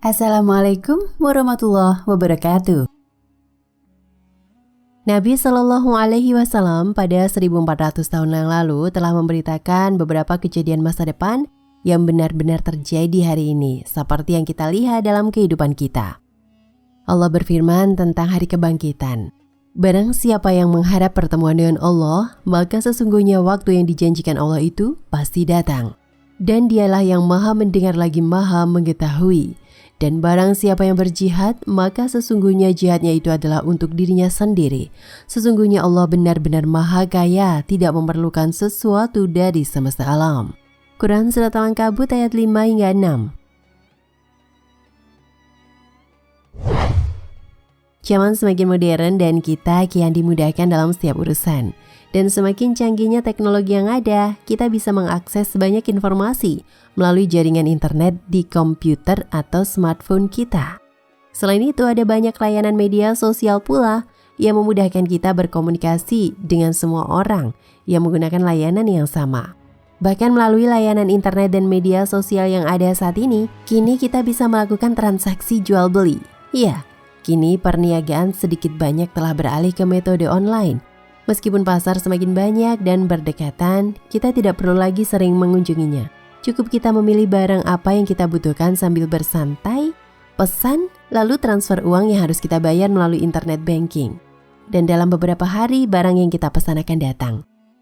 Assalamualaikum warahmatullahi wabarakatuh. Nabi Shallallahu Alaihi Wasallam pada 1400 tahun yang lalu telah memberitakan beberapa kejadian masa depan yang benar-benar terjadi hari ini, seperti yang kita lihat dalam kehidupan kita. Allah berfirman tentang hari kebangkitan. Barang siapa yang mengharap pertemuan dengan Allah, maka sesungguhnya waktu yang dijanjikan Allah itu pasti datang. Dan dialah yang maha mendengar lagi maha mengetahui. Dan barang siapa yang berjihad, maka sesungguhnya jihadnya itu adalah untuk dirinya sendiri. Sesungguhnya Allah benar-benar maha kaya, tidak memerlukan sesuatu dari semesta alam. Quran Surat Al-Ankabut ayat 5 hingga 6. Zaman semakin modern dan kita kian dimudahkan dalam setiap urusan. Dan semakin canggihnya teknologi yang ada, kita bisa mengakses banyak informasi melalui jaringan internet di komputer atau smartphone kita. Selain itu, ada banyak layanan media sosial pula yang memudahkan kita berkomunikasi dengan semua orang yang menggunakan layanan yang sama. Bahkan melalui layanan internet dan media sosial yang ada saat ini, kini kita bisa melakukan transaksi jual beli. Iya, kini perniagaan sedikit banyak telah beralih ke metode online. Meskipun pasar semakin banyak dan berdekatan, kita tidak perlu lagi sering mengunjunginya. Cukup kita memilih barang apa yang kita butuhkan sambil bersantai, pesan, lalu transfer uang yang harus kita bayar melalui internet banking. Dan dalam beberapa hari, barang yang kita pesan akan datang.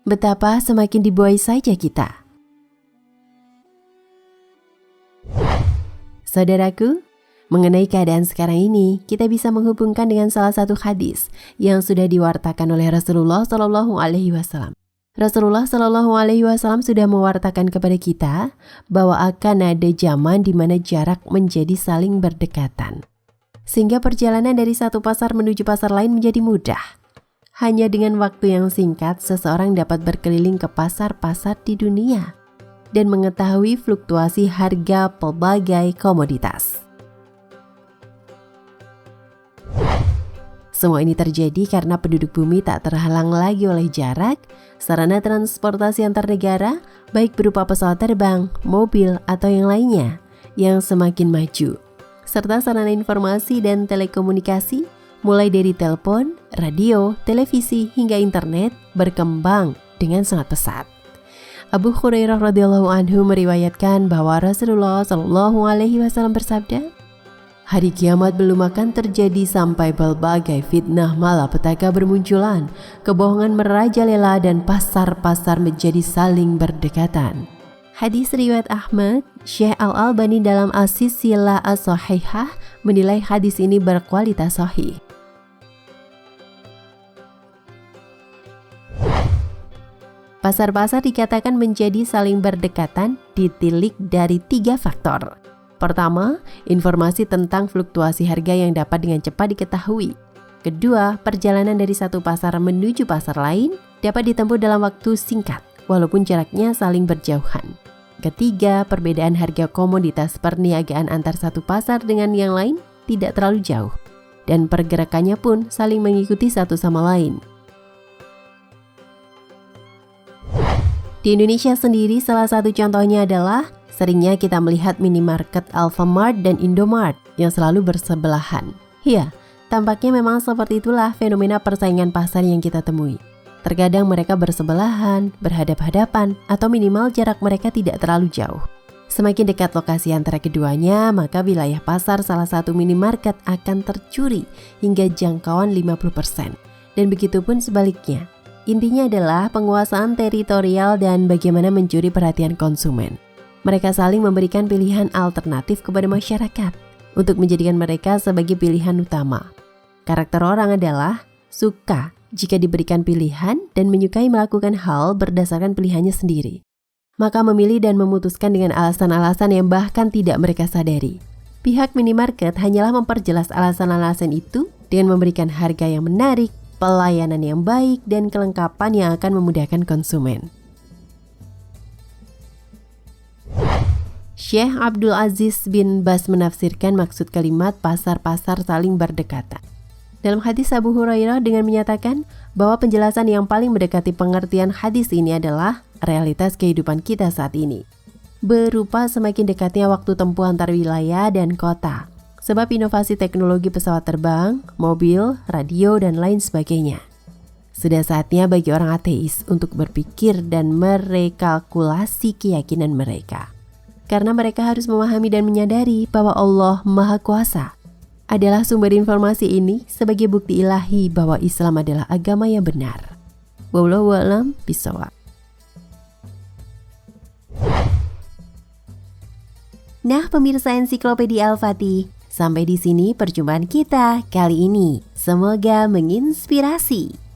Betapa semakin dibuai saja kita. Saudaraku, mengenai keadaan sekarang ini, kita bisa menghubungkan dengan salah satu hadis yang sudah diwartakan oleh Rasulullah Shallallahu Alaihi Wasallam. Rasulullah Shallallahu Alaihi Wasallam sudah mewartakan kepada kita bahwa akan ada zaman di mana jarak menjadi saling berdekatan, sehingga perjalanan dari satu pasar menuju pasar lain menjadi mudah. Hanya dengan waktu yang singkat, seseorang dapat berkeliling ke pasar-pasar di dunia dan mengetahui fluktuasi harga pelbagai komoditas. Semua ini terjadi karena penduduk bumi tak terhalang lagi oleh jarak, sarana transportasi antar negara, baik berupa pesawat terbang, mobil, atau yang lainnya, yang semakin maju. Serta sarana informasi dan telekomunikasi, mulai dari telepon, radio, televisi, hingga internet, berkembang dengan sangat pesat. Abu Hurairah radhiyallahu anhu meriwayatkan bahwa Rasulullah Shallallahu Alaihi Wasallam bersabda, hari kiamat belum akan terjadi sampai berbagai fitnah malapetaka bermunculan, kebohongan merajalela dan pasar-pasar menjadi saling berdekatan. Hadis riwayat Ahmad, Syekh Al-Albani dalam As-Silsilah As-Shahihah menilai hadis ini berkualitas sahih. Pasar-pasar dikatakan menjadi saling berdekatan ditilik dari 3 faktor. Pertama, informasi tentang fluktuasi harga yang dapat dengan cepat diketahui. Kedua, perjalanan dari satu pasar menuju pasar lain dapat ditempuh dalam waktu singkat, walaupun jaraknya saling berjauhan. Ketiga, perbedaan harga komoditas perniagaan antar satu pasar dengan yang lain tidak terlalu jauh, dan pergerakannya pun saling mengikuti satu sama lain. Di Indonesia sendiri, salah satu contohnya adalah seringnya kita melihat minimarket Alfamart dan Indomart yang selalu bersebelahan. Ya, tampaknya memang seperti itulah fenomena persaingan pasar yang kita temui. Terkadang mereka bersebelahan, berhadap-hadapan, atau minimal jarak mereka tidak terlalu jauh. Semakin dekat lokasi antara keduanya, maka wilayah pasar salah satu minimarket akan tercuri hingga jangkauan 50%. Dan begitu pun sebaliknya. Intinya adalah penguasaan teritorial dan bagaimana mencuri perhatian konsumen. Mereka saling memberikan pilihan alternatif kepada masyarakat untuk menjadikan mereka sebagai pilihan utama. Karakter orang adalah suka jika diberikan pilihan dan menyukai melakukan hal berdasarkan pilihannya sendiri. Maka memilih dan memutuskan dengan alasan-alasan yang bahkan tidak mereka sadari. Pihak minimarket hanyalah memperjelas alasan-alasan itu dengan memberikan harga yang menarik, pelayanan yang baik, dan kelengkapan yang akan memudahkan konsumen. Syekh Abdul Aziz bin Baz menafsirkan maksud kalimat pasar-pasar saling berdekatan. Dalam hadis Abu Hurairah dengan menyatakan bahwa penjelasan yang paling mendekati pengertian hadis ini adalah realitas kehidupan kita saat ini. Berupa semakin dekatnya waktu tempuh antar wilayah dan kota, Sebab inovasi teknologi pesawat terbang, mobil, radio, dan lain sebagainya. Sudah saatnya bagi orang ateis untuk berpikir dan merekalkulasi keyakinan mereka. Karena mereka harus memahami dan menyadari bahwa Allah Maha Kuasa adalah sumber informasi ini sebagai bukti ilahi bahwa Islam adalah agama yang benar. Wallahu a'lam bishawab. Nah, pemirsa Ensiklopedia Al-Fatih, sampai di sini perjumpaan kita kali ini. Semoga menginspirasi.